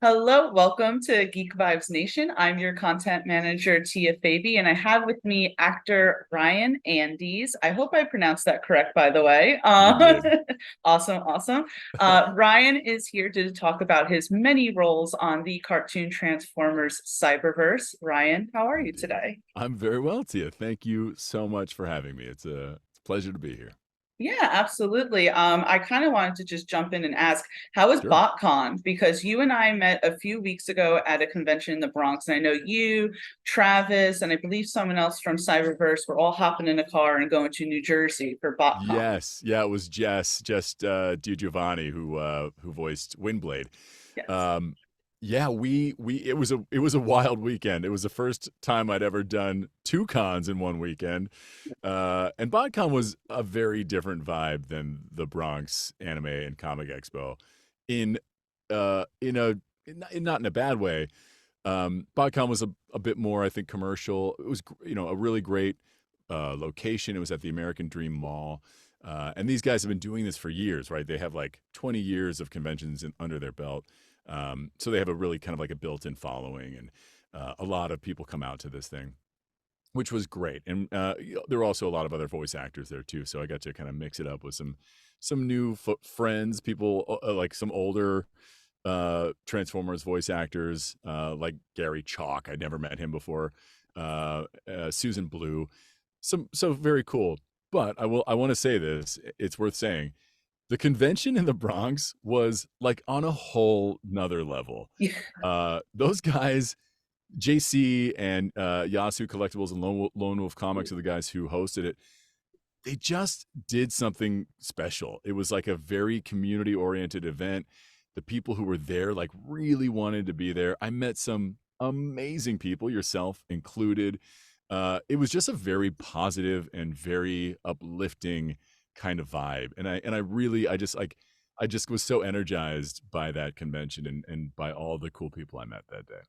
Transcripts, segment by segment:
Hello, welcome to Geek Vibes Nation. I'm your content manager, Tia Fabi, and I have with me actor Ryan Andes. I hope I pronounced that correct, by the way. You did. Awesome, awesome. Ryan is here to talk about his many roles on the cartoon Transformers Cyberverse. Ryan, how are you Indeed. today? I'm very well, Tia. Thank you so much for having me. It's a pleasure to be here. Yeah, absolutely. I kind of wanted to just jump in and ask, how was Sure. BotCon? Because you and I met a few weeks ago at a convention in the Bronx, and I know you, Travis, and I believe someone else from Cyberverse were all hopping in a car and going to New Jersey for BotCon. Yes. Yeah, it was just DiGiovanni who voiced Windblade. Yes. Um yeah, we it was a wild weekend. It was the first time I'd ever done two cons in one weekend. And BotCon was a very different vibe than the Bronx Anime and Comic Expo in in a not in a bad way. BotCon was a bit more, I think, commercial. It was, a really great location. It was at the American Dream Mall. And these guys have been doing this for years, right? They have like 20 years of conventions under their belt. So they have a really kind of like a built-in following, and a lot of people come out to this thing, which was great. And there were also a lot of other voice actors there too. So I got to kind of mix it up with some new friends, people like some older Transformers voice actors, like Gary Chalk. I'd never met him before. Susan Blue. So very cool. But I want to say this. It's worth saying. The convention in the Bronx was like on a whole nother level. Yeah. Those guys, JC and Yasu Collectibles and Lone Wolf Comics are the guys who hosted it. They just did something special. It was like a very community oriented event. The people who were there like really wanted to be there. I met some amazing people, yourself included. It was just a very positive and very uplifting kind of vibe. And I really I just was so energized by that convention and by all the cool people I met that day.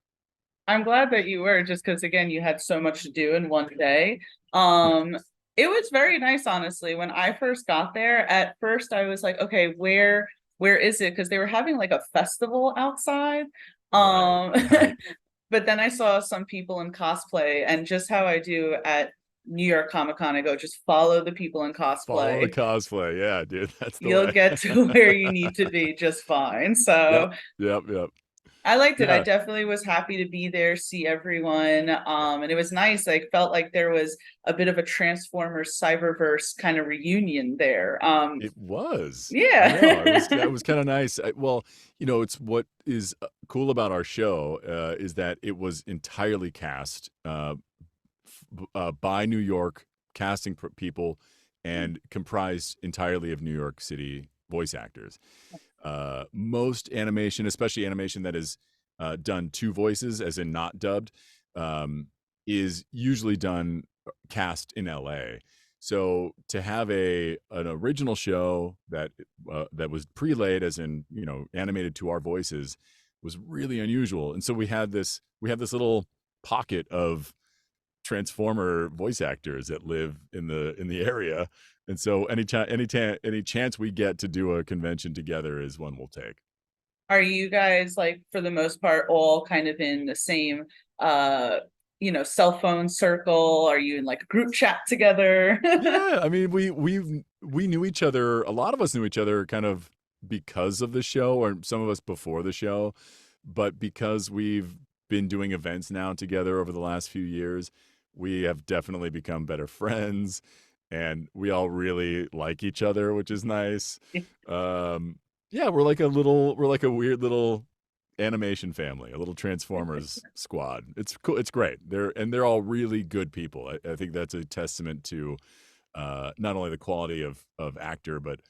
I'm glad that you were, just because again, you had so much to do in one day. Yeah. Um, it was very nice, honestly. When I first got there, at first I was like, okay, where is it? Because they were having like a festival outside. Right. Um, Right. but then I saw some people in cosplay, and just how I do at New York Comic Con, I go just follow the people in Follow the cosplay. cosplay. Yeah, dude, that's the You'll way. get to where you need to be just fine. Yep. So Yep. Yep. I liked it. I Yeah. definitely was happy to be there, see everyone. Yeah. And it was nice. I felt like there was a bit of a Transformers Cyberverse kind of reunion there. It was. I know. It Yeah. was kind of nice. Well, it's what is cool about our show is that it was entirely cast by New York casting people and comprised entirely of New York City voice actors. Most animation, especially animation that is done two voices, as in not dubbed, is usually done cast in LA. So to have an original show that was pre-laid, as in animated to our voices, was really unusual. And so we have this little pocket of Transformer voice actors that live in the area. And so any chance we get to do a convention together is one we'll take. Are you guys like for the most part all kind of in the same cell phone circle? Are you in like a group chat together? Yeah, I mean we knew each other. A lot of us knew each other kind of because of the show, or some of us before the show, but because we've been doing events now together over the last few years, we have definitely become better friends, and we all really like each other, which is nice. Yeah, we're like a weird little animation family, a little Transformers squad. It's cool. It's great. They're all really good people. I think that's a testament to not only the quality of actor, but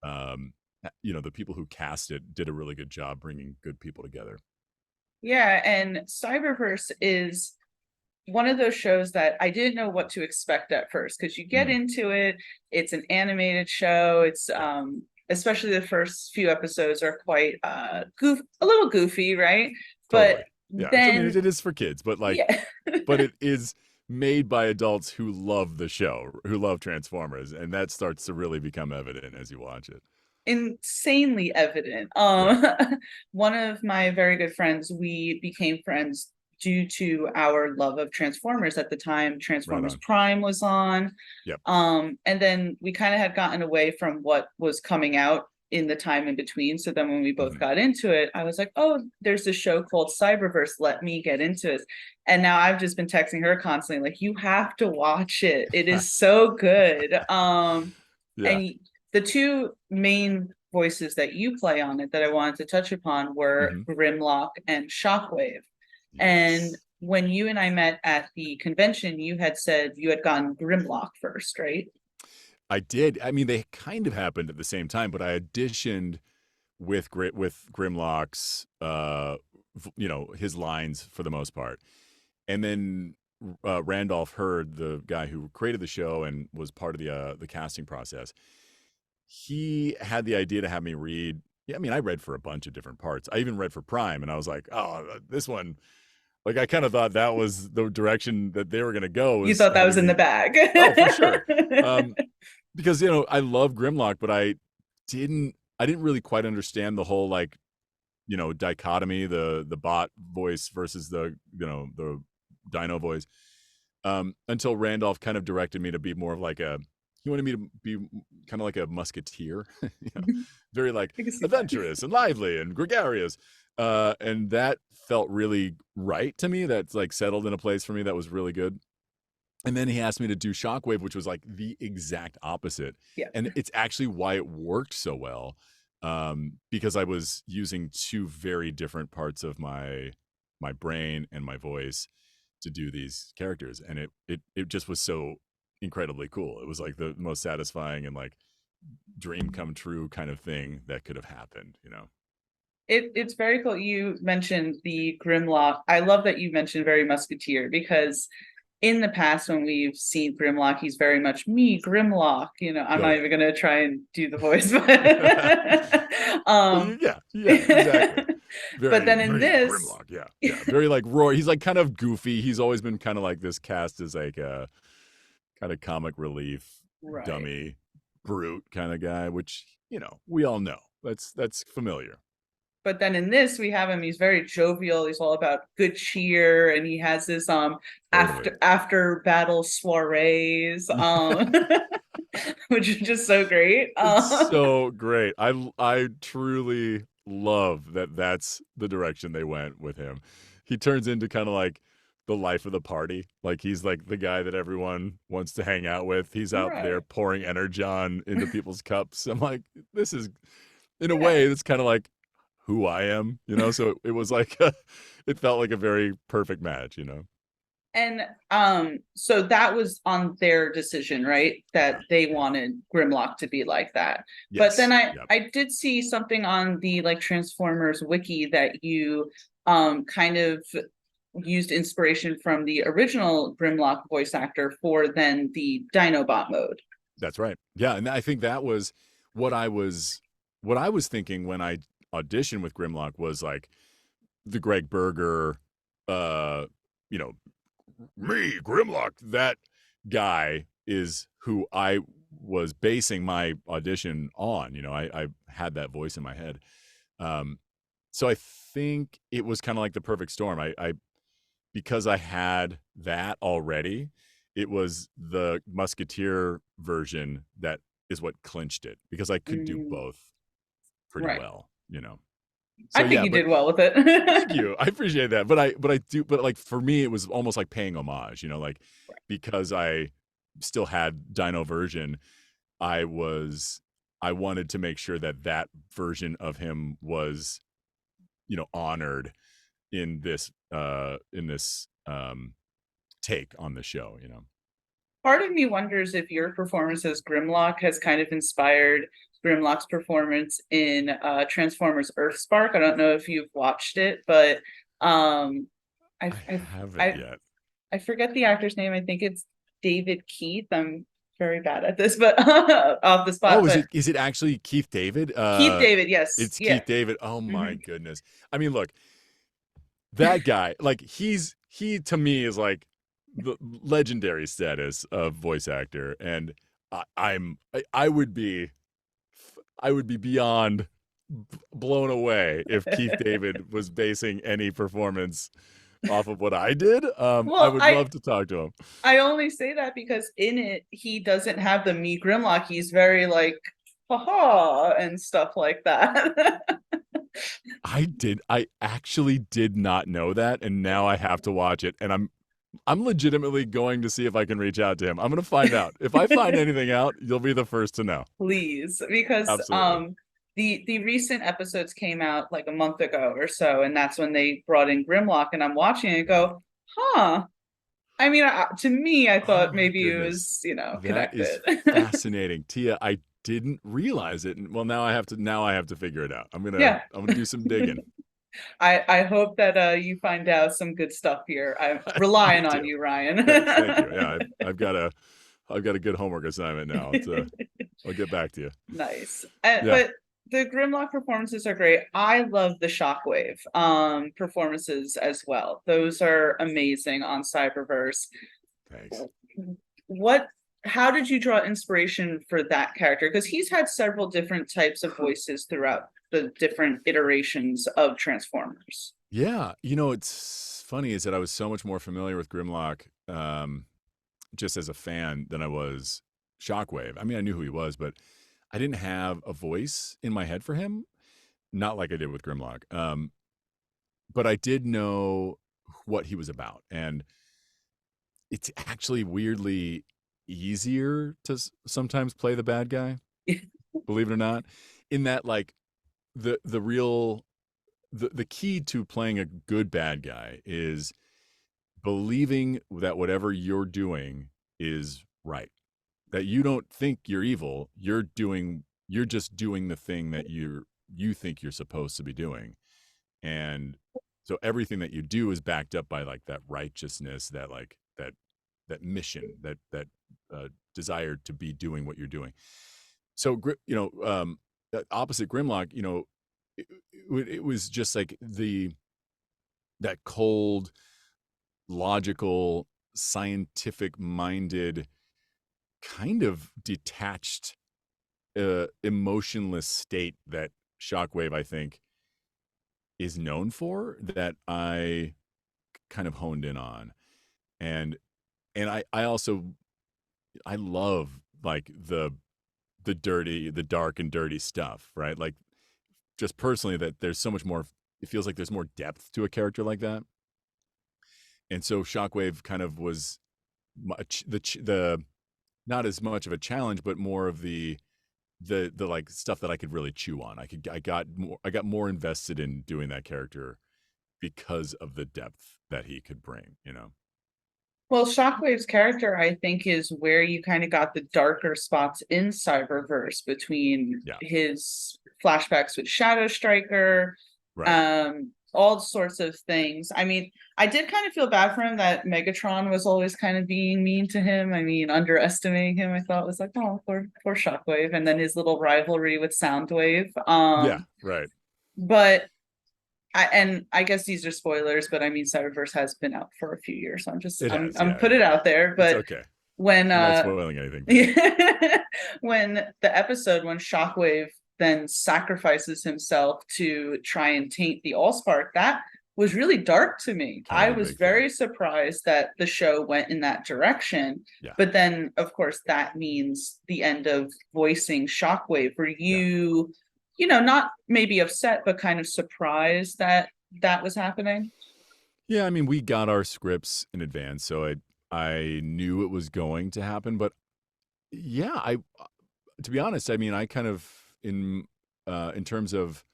the people who cast it did a really good job bringing good people together. Yeah, and Cyberverse is one of those shows that I didn't know what to expect at first, because you get Mm, into it, it's an animated show. It's yeah, especially the first few episodes are quite a little goofy, right? But totally. Yeah, I mean then it is for kids, but yeah. but it is made by adults who love the show, who love Transformers, and that starts to really become evident as you watch it. insanely evident. Yeah. One of my very good friends, we became friends due to our love of Transformers at the time. Right Transformers on. Prime was on. Yep. And then we kind of had gotten away from what was coming out in the time in between. So then when we both Mhm. got into it, I was like, oh, there's this show called Cyberverse. Let me get into it. And now I've just been texting her constantly, like, you have to watch it. It is so good. Yeah. And the two main voices that you play on it that I wanted to touch upon were Hmm. Grimlock and Shockwave. And Yes. when you and I met at the convention, you had said you had gotten Grimlock first, right? I did. I mean, they kind of happened at the same time, but I auditioned with Grimlock's, his lines for the most part, and then Randolph Heard, the guy who created the show and was part of the casting process, he had the idea to have me read. Yeah, I mean, I read for a bunch of different parts. I even read for Prime, and I was like, oh, this one. Like, I kind of thought that was the direction that they were going to go, You was thought that was having in the me. bag. Oh, for sure. Um, because I love Grimlock, but I didn't really quite understand the whole, like, dichotomy, the bot voice versus the dino voice, until Randolph kind of directed me to be more of like he wanted me to be kind of like a musketeer, very like I can see that. adventurous and lively and gregarious, and that felt really right to me. That's like settled in a place for me that was really good. And then he asked me to do Shockwave, which was like the exact opposite. Yeah. And it's actually why it worked so well, because I was using two very different parts of my brain and my voice to do these characters, and it just was so incredibly cool. It was like the most satisfying and like dream come true kind of thing that could have happened. It's very cool. You mentioned the Grimlock. I love that you mentioned very musketeer because in the past when we've seen Grimlock, he's very much me, Grimlock. I'm Oh not yeah. even gonna try and do the voice, but Well, yeah, exactly. but Very then in me, this, Grimlock. Yeah. Very like Roy. He's like kind of goofy. He's always been kind of like this cast as like a kind of comic relief, right. dummy, brute kind of guy, which we all know. That's familiar. But then in this, we have him. He's very jovial. He's all about good cheer, and he has this Totally. after battle soirees, which is just so great. It's so great. I truly love that that's the direction they went with him. He turns into kind of like the life of the party. Like, he's like the guy that everyone wants to hang out with. He's out there Right. pouring energon into people's cups. I'm like, this is, in a Yeah. way, it's kind of like who I am. So it was like it felt like a very perfect match. And so that was on their decision, right? Yeah. That they Yeah. wanted Grimlock to be like that. But then Yes. I Yep. I did see something on the like Transformers wiki that you kind of used inspiration from the original Grimlock voice actor for then the Dinobot mode. That's right. Yeah, and I think that was what I was what I was thinking when I auditioned with Grimlock, was like the Greg Berger, uh, you know, me, Grimlock, that guy is who I was basing my audition on. I had that voice in my head. Um, so I think it was kind of like the perfect storm. I because I had that already, it was the Musketeer version that is what clinched it, because I could do Mm, both pretty right. well. So I think yeah, you but did well with thank it. you. I appreciate that. But like for me, it was almost like paying homage, like, because I still had Dino version, I wanted to make sure that that version of him was, honored in this take on the show. Part of me wonders if your performance as Grimlock has kind of inspired Grimlock's performance in Transformers Earthspark. I don't know if you've watched it, but um, I, I I haven't I yet. I forget the actor's name. I think it's David Keith. I'm very bad at this, but off the spot. Oh, is But it actually Keith David? Keith David, yes, It's yeah. Keith David. Oh my Hmm. goodness. I mean, look, that guy, like, he to me is like the legendary status of voice actor, and I would be I would be beyond blown away if Keith David was basing any performance off of what I did. I Well, would love to talk to him. I only say that because in it he doesn't have the me Grimlock. He's very like haha and stuff like that. I actually did not know that, and now I have to watch it. And I'm legitimately going to see if I can reach out to him. I'm going to find out. If I find anything out, you'll be the first to know. Please, because Absolutely. the recent episodes came out like a month ago or so, and that's when they brought in Grimlock, and I'm watching it and go, huh. I mean, to me, I Oh thought my maybe it goodness. was, That is connected. fascinating. Tia, I didn't realize it. Well, now I have to figure it out. Yeah. I'm going to do some digging. I hope that you find out some good stuff here. I'm Me relying on too. you, Ryan. Thank you. Yeah, I've got a good homework assignment now. I'll get back to you. Nice. Yeah. But the Grimlock performances are great. I love the Shockwave performances as well. Those are amazing on Cyberverse. Thanks. What how did you draw inspiration for that character? Because he's had several different types of voices throughout the different iterations of Transformers. Yeah, it's funny is that I was so much more familiar with Grimlock just as a fan than I was Shockwave. I mean, I knew who he was, but I didn't have a voice in my head for him, not like I did with Grimlock. But I did know what he was about, and it's actually weirdly easier to sometimes play the bad guy, believe it or not, in that like the real the key to playing a good bad guy is believing that whatever you're doing is right. That you don't think you're evil, you're just doing the thing that you think you're supposed to be doing. And so everything that you do is backed up by like that righteousness, that like that mission, that desire to be doing what you're doing. So opposite Grimlock, it was just like that cold, logical, scientific minded, kind of detached, emotionless state that Shockwave, I think, is known for, that I kind of honed in on. And I also I love like the dark and dirty stuff, right? Like just personally, that there's so much more. It feels like there's more depth to a character like that. And so Shockwave kind of was much the not as much of a challenge, but more of the like stuff that I could really chew on. I got more invested in doing that character because of the depth that he could bring. Well, Shockwave's character, I think, is where you kind of got the darker spots in Cyberverse between Yeah. his flashbacks with Shadow Striker, Right. all sorts of things. I mean, I did kind of feel bad for him that Megatron was always kind of being mean to him. I mean, underestimating him, I thought was like, oh, poor Shockwave. And then his little rivalry with Soundwave. Yeah. Right. But I guess these are spoilers, but I mean Cyberverse has been out for a few years, so It has. I'm Yeah. put Yeah. it out there. It's But okay. when I'm not spoiling anything. when the episode when Shockwave then sacrifices himself to try and taint the Allspark, that was really dark to me. Kind I of a was big very thing. surprised that the show went in that direction. Yeah. But then, of course, that means the end of voicing Shockwave. Were you, not maybe upset, but kind of surprised that that was happening? Yeah. I mean, we got our scripts in advance, so I knew it was going to happen. But yeah, I to be honest, I mean, I kind of in terms of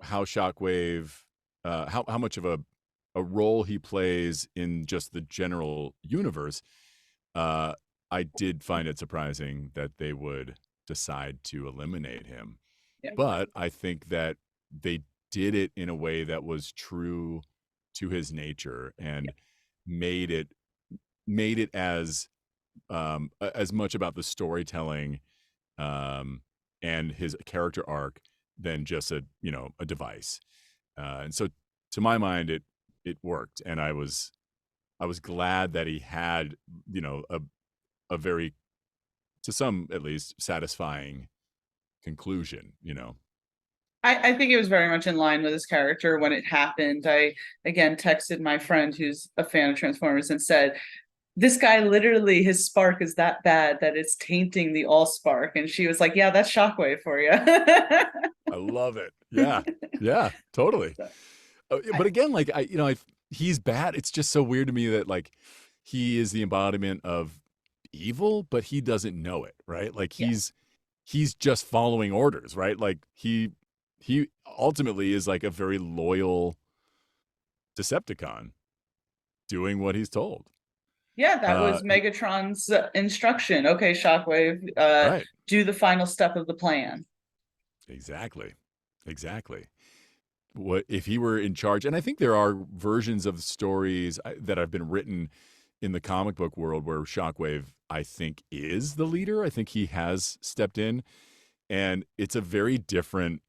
how Shockwave, how much of a role he plays in just the general universe, uh, I did find it surprising that they would decide to eliminate him. Yeah. But I think that they did it in a way that was true to his nature and made it as much about the storytelling and his character arc than just a device. And so, to my mind, it worked, and I was glad that he had a very, to some at least, satisfying conclusion, you know. I think it was very much in line with his character when it happened. I again texted my friend who's a fan of Transformers and said, this guy literally, his spark is that bad that it's tainting the all spark. And she was like, yeah, that's Shockwave for you. I love it. Yeah. Yeah, totally. So, But again, like he's bad. It's just so weird to me that like he is the embodiment of evil, but he doesn't know it, right? Like yeah. he's just following orders, right? Like he ultimately is like a very loyal Decepticon doing what he's told. Yeah, that Uh was Megatron's instruction. Okay, Shockwave, right. do the final step of the plan. Exactly. Exactly. What if he were in charge? And I think there are versions of stories that have been written in the comic book world where Shockwave, I think, is the leader. I think he has stepped in, and it's a very different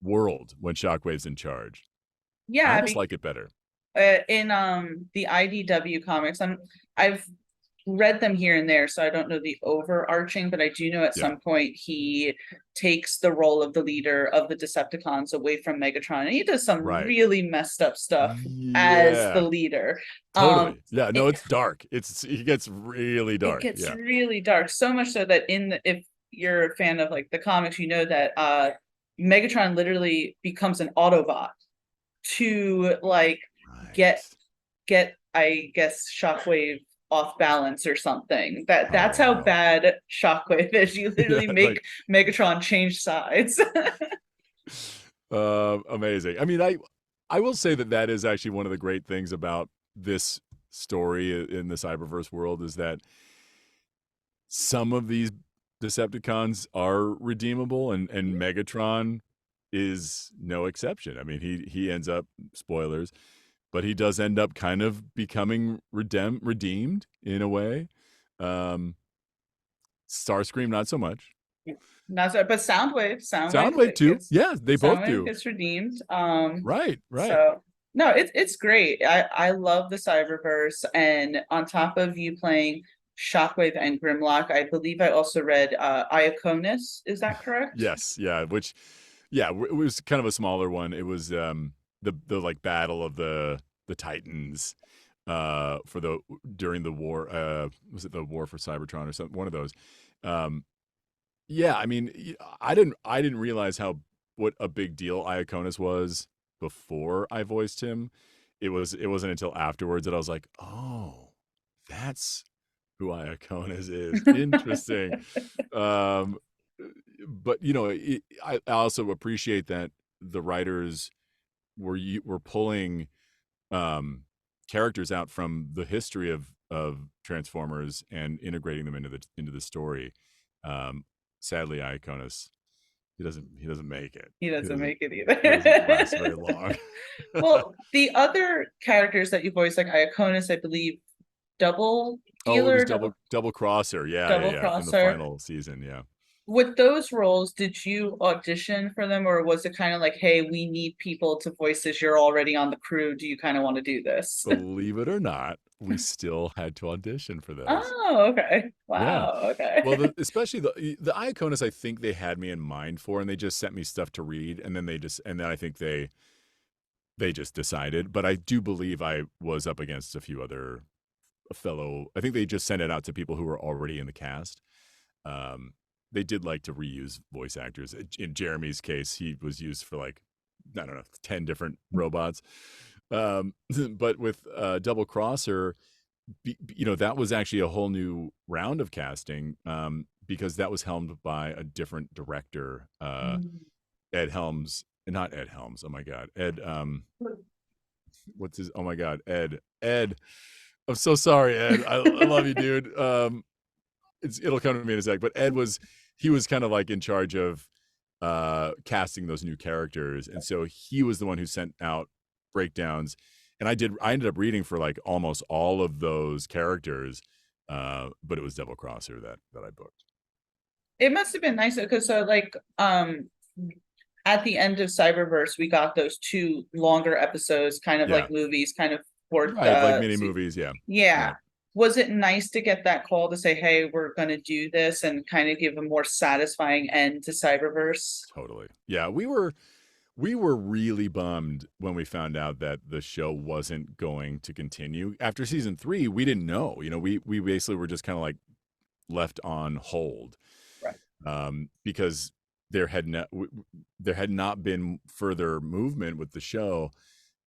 world when Shockwave's in charge. I Yeah, almost like it better. in the IDW comics, I've read them here and there, so I don't know the overarching, but I do know at Yeah. some point he takes the role of the leader of the Decepticons away from Megatron, and he does some Right. really messed up stuff as the Yeah. leader. Totally. Yeah. No, It, it's dark. He gets really it dark. gets Yeah. really dark, so much so that if you're a fan of like the comics, you know that Megatron literally becomes an Autobot to like Right. get I guess Shockwave off balance or something. Oh That's how wow. bad Shockwave is. You Yeah. literally make Like Megatron change sides. amazing. I mean, I will say that that is actually one of the great things about this story in the Cyberverse world is that some of these Decepticons are redeemable, and Megatron is no exception. I mean, he ends up spoilers, but he does end up kind of becoming redeemed in a way. Um, Starscream, not so much. Not so, but Soundwave Soundwave too. gets Yeah, they both Soundwave do. gets redeemed. Right, right. So no, it's great. I love the Cyberverse, and on top of you playing Shockwave and Grimlock, I believe I also read Iaconus. Is that correct? Yes, yeah. Which, yeah, it was kind of a smaller one. It was the like battle of the Titans for the during the war. Was it the war for Cybertron or something? One of those. Um, yeah, I mean, I didn't realize how what a big deal Iaconus was before I voiced him. It wasn't until afterwards that I was like, oh, that's who Iaconus is. Interesting. Um, but I also appreciate that the writers were pulling um, characters out from the history of Transformers and integrating them into the story. Um, Sadly, Iaconus he doesn't make it. He He doesn't doesn't make it he doesn't last either. very long. Well, the other characters that you voice, like Iaconus, I believe, double Oh, it was dealer, double crosser. Yeah, yeah, double yeah. In the crosser. final season, yeah. With those roles, did you audition for them, or was it kind of like, hey, we need people to voice this? You're already on the crew. Do you kind of want to do this? Believe it or not, we still had to audition for those. Oh, okay. Yeah. Wow. Well, Okay. especially the Iaconus, I think they had me in mind for, and they just sent me stuff to read, and then I think they just decided. But I do believe I was up against a few other fellow. I think they just sent it out to people who were already in the cast. Um, they did like to reuse voice actors. In Jeremy's case, he was used for like I don't know 10 different robots. But with Double Crosser, that was actually a whole new round of casting because that was helmed by a different director, Ed Helms, not Ed Helms. Oh my God, Ed. What's his? Oh my God, Ed. I'm so sorry, Ed. I love you, dude. It'll come to me in a sec. But he was kind of like in charge of casting those new characters, and so he was the one who sent out breakdowns, and I ended up reading for like almost all of those characters, but it was Double Crosser that I booked. It must have been nice because so like at the end of Cyberverse, we got those two longer episodes, kind of Yeah, like movies, kind of for right, like mini movies. Yeah, yeah. right. was it nice to get that call to say, hey, we're going to do this and kind of give a more satisfying end to Cyberverse? Totally. Yeah, we were really bummed when we found out that the show wasn't going to continue. After season 3, we didn't know. We basically were just kind of like left on hold, Right. because there had there had not been further movement with the show.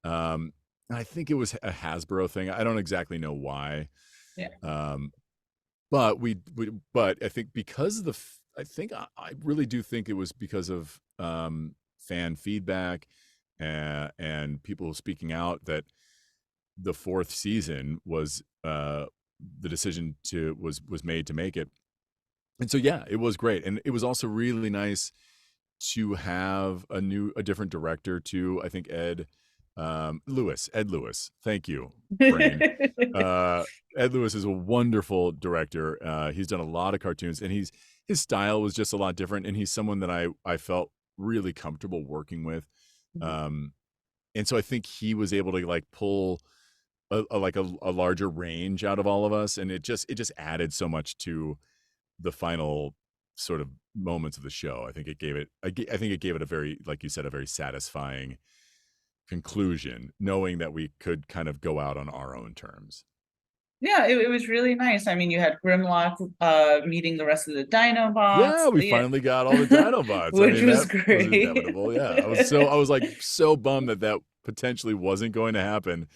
I think it was a Hasbro thing. I don't exactly know why. Yeah. Um, but but I think because of I really do think it was because of fan feedback, and people speaking out, that the 4th season was the decision was made to make it. And so yeah, it was great, and it was also really nice to have a different director too. I think Ed Lewis. Thank you, brain. Uh, Ed Lewis is a wonderful director. He's done a lot of cartoons, and his style was just a lot different. And he's someone that I felt really comfortable working with. Um, and so I think he was able to like pull a larger range out of all of us, and it just added so much to the final sort of moments of the show. I think it gave it I think it gave it a very, like you said, a very satisfying conclusion, knowing that we could kind of go out on our own terms. Yeah, it was really nice. I mean, you had Grimlock meeting the rest of the Yeah, Dinobots, we finally got all the Dinobots. I which mean, was that was great. inevitable. Yeah, I was like so bummed that potentially wasn't going to happen,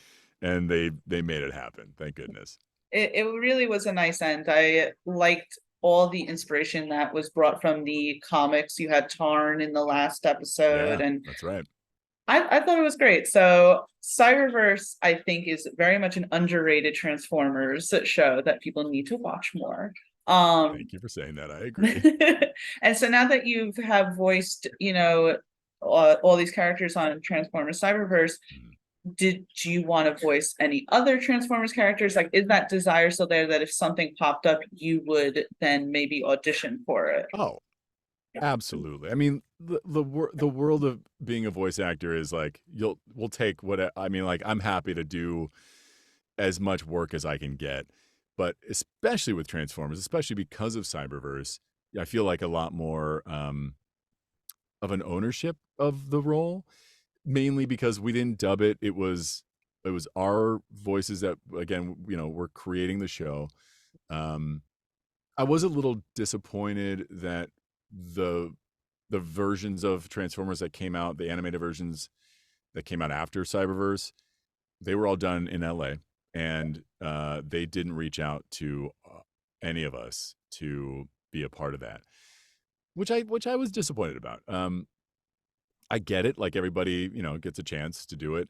and they made it happen. Thank goodness. It really was a nice end. I liked all the inspiration that was brought from the comics. You had Tarn in the last episode, Yeah, and that's right. I thought it was great. So Cyberverse, I think, is very much an underrated Transformers show that people need to watch more. Thank you for saying that. I agree. And so now that you have voiced, all these characters on Transformers Cyberverse, Mhm. did you want to voice any other Transformers characters? Like, is that desire still there that if something popped up, you would then maybe audition for it? Oh, absolutely. I mean, the world of being a voice actor is like, we'll take what I mean. Like, I'm happy to do as much work as I can get, but especially with Transformers, especially because of Cyberverse, I feel like a lot more of an ownership of the role. Mainly because we didn't dub it; it was our voices that, again, we're creating the show. Um, I was a little disappointed that the the versions of Transformers that came out, the animated versions that came out after Cyberverse, they were all done in LA, and they didn't reach out to any of us to be a part of that, which I was disappointed about. I get it, like everybody, gets a chance to do it.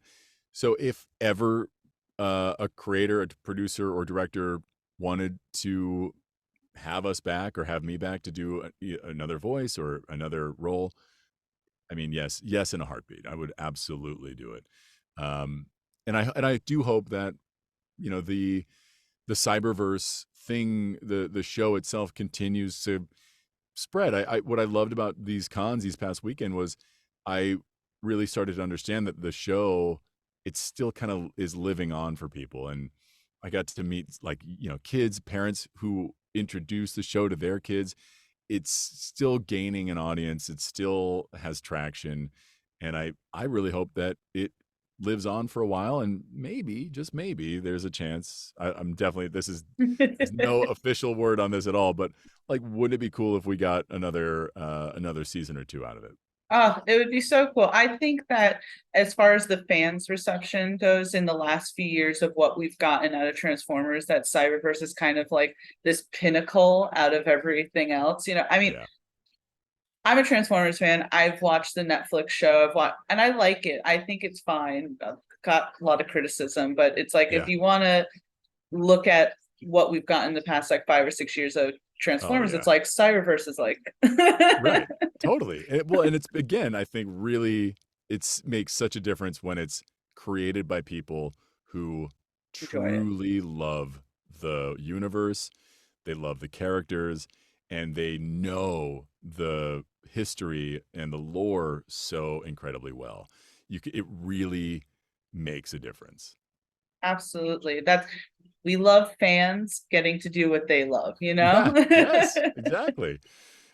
So if ever a creator, a producer, or director wanted to have us back or have me back to do another voice or another role, I mean, yes, in a heartbeat, I would absolutely do it. Um, and I do hope that the Cyberverse thing, the show itself, continues to spread. What I loved about these cons these past weekend was I really started to understand that the show, it still kind of is living on for people. And I got to meet, like, kids, parents who introduce the show to their kids. It's still gaining an audience. It still has traction. And I really hope that it lives on for a while, and maybe, just maybe, there's a chance. I'm definitely, there's no official word on this at all, but like, wouldn't it be cool if we got another season or two out of it? Oh, it would be so cool. I think that as far as the fans' reception goes in the last few years of what we've gotten out of Transformers, that Cyberverse is kind of like this pinnacle out of everything else. I mean, Yeah. I'm a Transformers fan. I've watched the Netflix show. And I like it. I think it's fine. Got a lot of criticism, but it's like if Yeah. you want to look at what we've gotten the past like 5 or 6 years of Oh Transformers, yeah. it's like Cyberverse is like Right. Totally. And it's, again, I think really it's makes such a difference when it's created by people who enjoy it. truly love the universe, they love the characters, and they know the history and the lore so incredibly well. It really makes a difference. Absolutely. That's we love fans getting to do what they love, you Yeah, know? yes, exactly.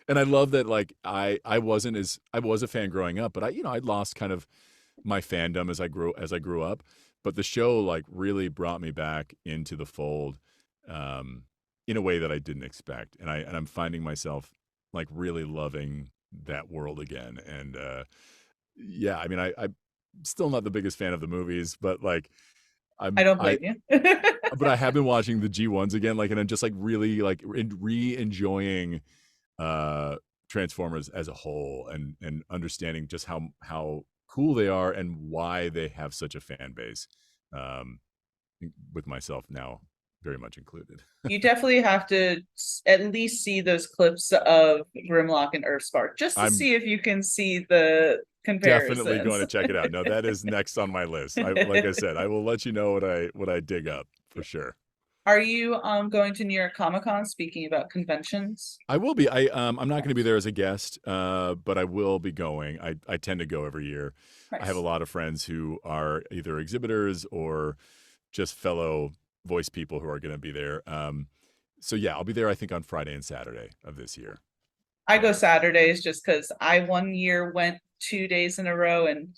And I love that, like, I wasn't as I was a fan growing up, but I'd lost kind of my fandom as I grew up. But the show, like, really brought me back into the fold, um, in a way that I didn't expect. And I'm finding myself, like, really loving that world again. And yeah, I mean, I'm still not the biggest fan of the movies, but like I I'm don't I blame you. but I have been watching the G1s again, like, and I'm just like really like re-enjoying uh Transformers as a whole, and understanding just how cool they are and why they have such a fan base. Um with myself now very much included. You definitely have to at least see those clips of Grimlock and Earthspark just to I'm see if you can see the definitely going comparisons. to check it out. No, that is next on my list. Like I said, I will let you know what I dig up for sure. Are you going to New York Comic Con? Speaking about conventions, I will be. I'm not going to be there as a guest, but I will be going. I tend to go every year. I have a nice. lot of friends who are either exhibitors or just fellow voice people who are going to be there. So yeah, I'll be there. I think on Friday and Saturday of this year. I go Yeah, Saturdays just because I one year went 2 days in a row and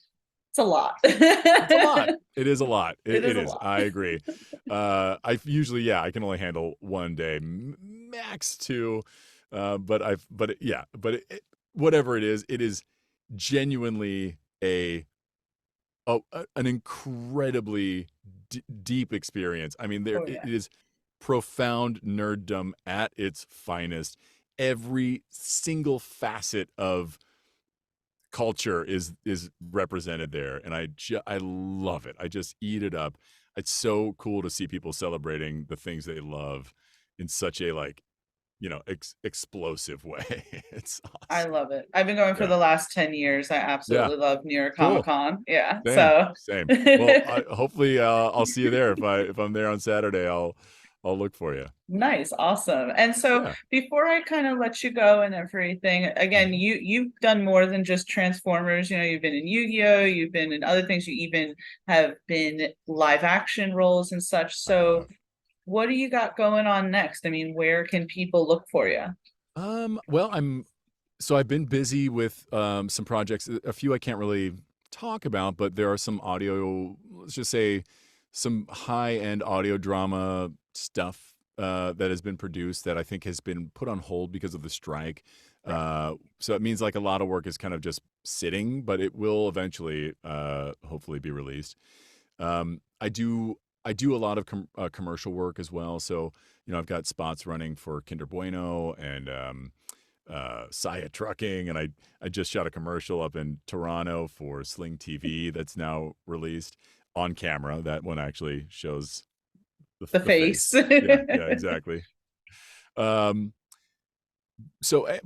it's a lot. it's a lot. It is a lot. It is It a is. lot. I agree. I usually, yeah, I can only handle one day, max two. Whatever it is genuinely an incredibly deep experience. I mean, Oh it yeah. is profound nerddom at its finest. Every single facet of culture is represented there, and I love it. I just eat it up. It's so cool to see people celebrating the things they love in such a, like, explosive way. It's I awesome. love it. I've been going for Yeah. the last 10 years. I Yeah. absolutely love New York Comic Cool. Con. Yeah. Same. So Same. Well, hopefully I'll see you there. If I'm there on Saturday, I'll look for you. nice, awesome. And so Yeah. before I kind of let you go and everything, again, Mhm. you've done more than just Transformers. You know, you've been in Yu-Gi-Oh, you've been in other things, you even have been live action roles and such. I So have. what do you got going on next? I mean, where can people look for you? Well, I've been busy with some projects. A few I can't really talk about, but there are some audio, let's just say some high-end audio drama stuff that has been produced that I think has been put on hold because of the strike. Right. So it means like a lot of work is kind of just sitting, but it will eventually hopefully be released. I do a lot of commercial work as well. So, I've got spots running for Kinder Bueno and Saya Trucking, and I just shot a commercial up in Toronto for Sling TV that's now released on camera. That one actually shows The the face. face. Yeah, yeah, exactly. Um,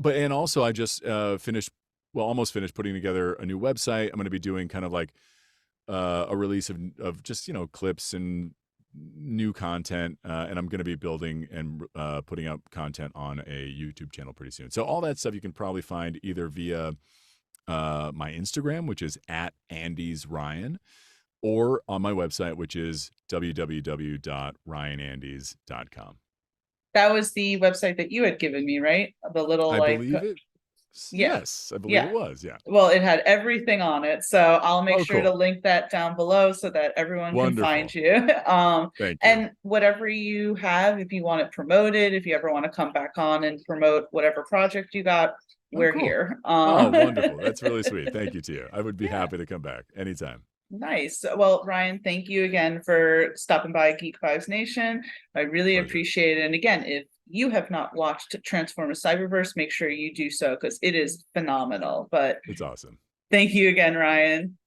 and also I just almost finished putting together a new website. I'm going to be doing kind of like a release of just clips and new content, and I'm going to be building and putting up content on a YouTube channel pretty soon. So all that stuff you can probably find either via my Instagram, which is at Andes Ryan, or on my website, which is www.ryanandes.com. That was the website that you had given me, right? The little I like, believe it. yeah, Yes, I believe it yeah. was. Yeah. Well, it had everything on it. So I'll make Oh, sure to cool. link that down below so that everyone can find Wonderful. you. Thank you. And whatever you have, if you want it promoted, if you ever want to come back on and promote whatever project you got, Oh, we're cool. here. Oh, wonderful. That's really sweet. Thank you to you. I would be Yeah, happy to come back anytime. nice. Well, Ryan, thank you again for stopping by Geek Vibes Nation. I really Pleasure. appreciate it. And again, if you have not watched Transformers Cyberverse, make sure you do so because it is phenomenal. But It's awesome. thank you again, Ryan.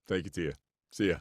Thank you to you. See ya.